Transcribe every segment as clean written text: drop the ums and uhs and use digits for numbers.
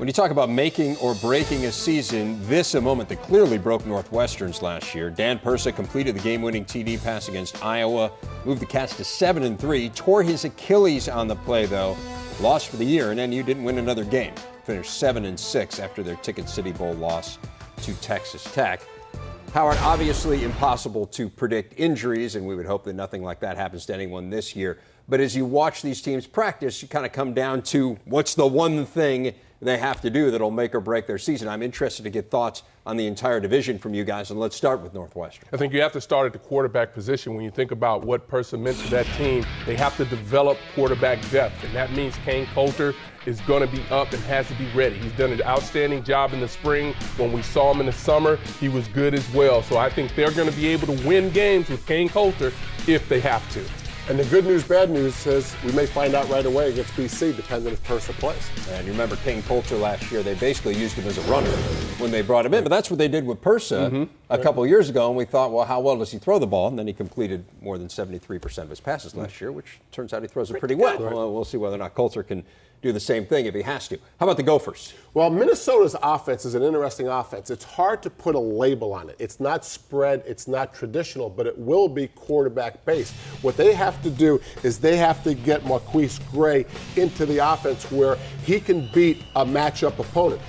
When you talk about making or breaking a season, this a moment that clearly broke Northwestern's last year. Dan Persa completed the game-winning TD pass against Iowa, moved the Cats to 7-3, tore his Achilles on the play, though, lost for the year, and NU didn't win another game. Finished 7-6 after their Ticket City Bowl loss to Texas Tech. Howard, obviously impossible to predict injuries, and we would hope that nothing like that happens to anyone this year. But as you watch these teams practice, you kind of come down to what's the one thing they have to do that'll make or break their season. I'm interested to get thoughts on the entire division from you guys, and let's start with Northwestern. I think you have to start at the quarterback position. When you think about what Persa meant to that team, they have to develop quarterback depth, and that means Kane Coulter is going to be up and has to be ready. He's done an outstanding job in the spring. When we saw him in the summer, he was good as well. So I think they're going to be able to win games with Kane Coulter if they have to. And the good news, bad news is we may find out right away against BC, depending if Persa plays. And you remember Kane Coulter last year, they basically used him as a runner when they brought him in. But that's what they did with Persa a couple years ago, and we thought, well, how well does he throw the ball? And then he completed more than 73% of his passes last year, which turns out he throws it pretty well. Right. Well, we'll see whether or not Coulter can do the same thing if he has to. How about the Gophers? Well, Minnesota's offense is an interesting offense. It's hard to put a label on it. It's not spread, it's not traditional, but it will be quarterback-based. What they have to do is they have to get Marquise Gray into the offense where he can beat a matchup opponent.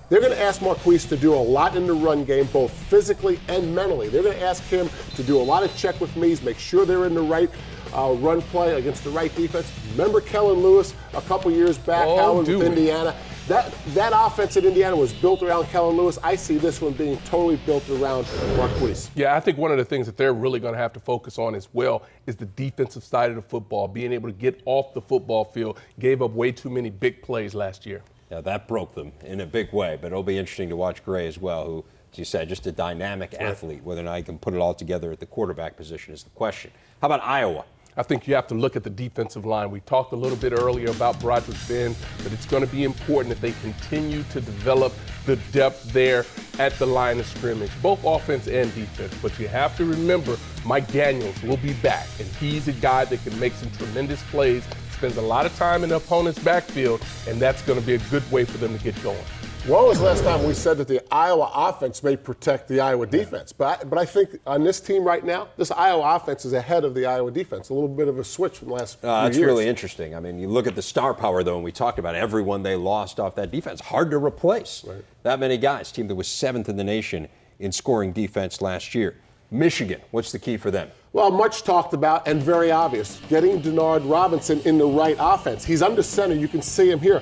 They're going to ask Marquise to do a lot in the run game, both physically and mentally. They're going to ask him to do a lot of check with me's, make sure they're in the right run play against the right defense. Remember Kellen Lewis a couple years back, Howard, with Indiana? That offense at Indiana was built around Kellen Lewis. I see this one being totally built around Marquise. Yeah, I think one of the things that they're really going to have to focus on as well is the defensive side of the football, being able to get off the football field. Gave up way too many big plays last year. Yeah, that broke them in a big way, but it'll be interesting to watch Gray as well, who, as you said, just a dynamic athlete. Whether or not he can put it all together at the quarterback position is the question. How about Iowa? I think you have to look at the defensive line. We talked a little bit earlier about Broderick Ben, but it's going to be important that they continue to develop the depth there at the line of scrimmage, both offense and defense. But you have to remember Mike Daniels will be back, and he's a guy that can make some tremendous plays, spends a lot of time in the opponent's backfield, and that's going to be a good way for them to get going. When was the last time we said that the Iowa offense may protect the Iowa defense? But I think on this team right now, this Iowa offense is ahead of the Iowa defense. A little bit of a switch from the last few years. That's really interesting. I mean, you look at the star power, though, and we talked about everyone they lost off that defense. Hard to replace that many guys. Team that was 7th in the nation in scoring defense last year. Michigan, what's the key for them? Well, much talked about and very obvious. Getting Denard Robinson in the right offense. He's under center. You can see him here.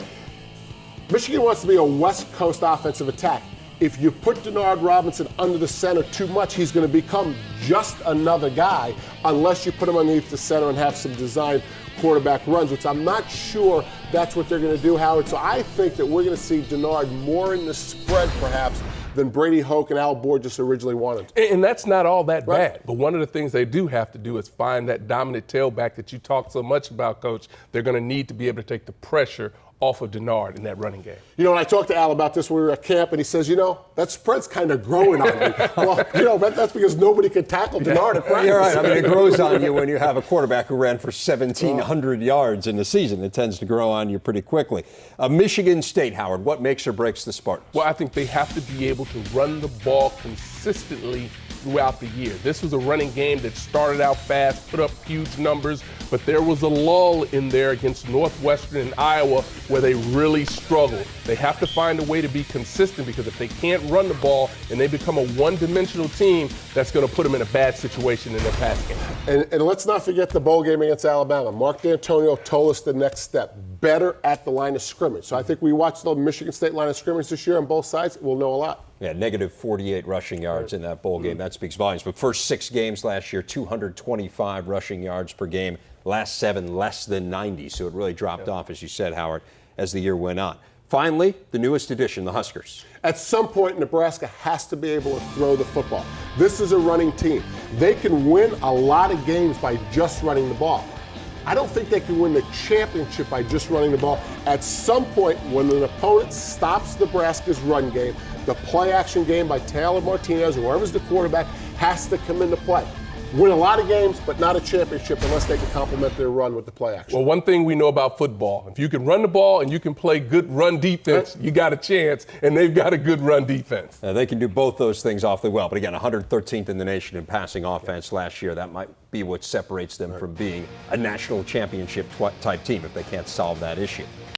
Michigan wants to be a West Coast offensive attack. If you put Denard Robinson under the center too much, he's going to become just another guy unless you put him underneath the center and have some designed quarterback runs, which I'm not sure that's what they're going to do, Howard. So I think that we're going to see Denard more in the spread, perhaps, than Brady Hoke and Al Borges originally wanted. And that's not all that bad. But one of the things they do have to do is find that dominant tailback that you talk so much about, Coach. They're going to need to be able to take the pressure off of Denard in that running game. You know, when I talked to Al about this when we were at camp, and he says, that spread's kind of growing on me. Well, that's because nobody can tackle Denard at practice. You're right. I mean, it grows on you when you have a quarterback who ran for 1,700 yards in the season. It tends to grow on you pretty quickly. Michigan State, Howard, what makes or breaks the Spartans? Well, I think they have to be able to run the ball consistently throughout the year. This was a running game that started out fast, put up huge numbers, but there was a lull in there against Northwestern and Iowa where they really struggled. They have to find a way to be consistent, because if they can't run the ball and they become a one-dimensional team, that's going to put them in a bad situation in their pass game. And let's not forget the bowl game against Alabama. Mark D'Antonio told us the next step, better at the line of scrimmage. So I think we watched the Michigan State line of scrimmage this year on both sides. We'll know a lot. Yeah, negative 48 rushing yards in that bowl game. That speaks volumes. But first 6 games last year, 225 rushing yards per game. Last 7, less than 90. So it really dropped off, as you said, Howard, as the year went on. Finally, the newest addition, the Huskers. At some point, Nebraska has to be able to throw the football. This is a running team. They can win a lot of games by just running the ball. I don't think they can win the championship by just running the ball. At some point, when an opponent stops Nebraska's run game, the play-action game by Taylor Martinez, or whoever's the quarterback, has to come into play. win a lot of games, but not a championship unless they can complement their run with the play action. Well, one thing we know about football, if you can run the ball and you can play good run defense, you got a chance, and they've got a good run defense. They can do both those things awfully well. But again, 113th in the nation in passing offense last year. That might be what separates them from being a national championship type team if they can't solve that issue.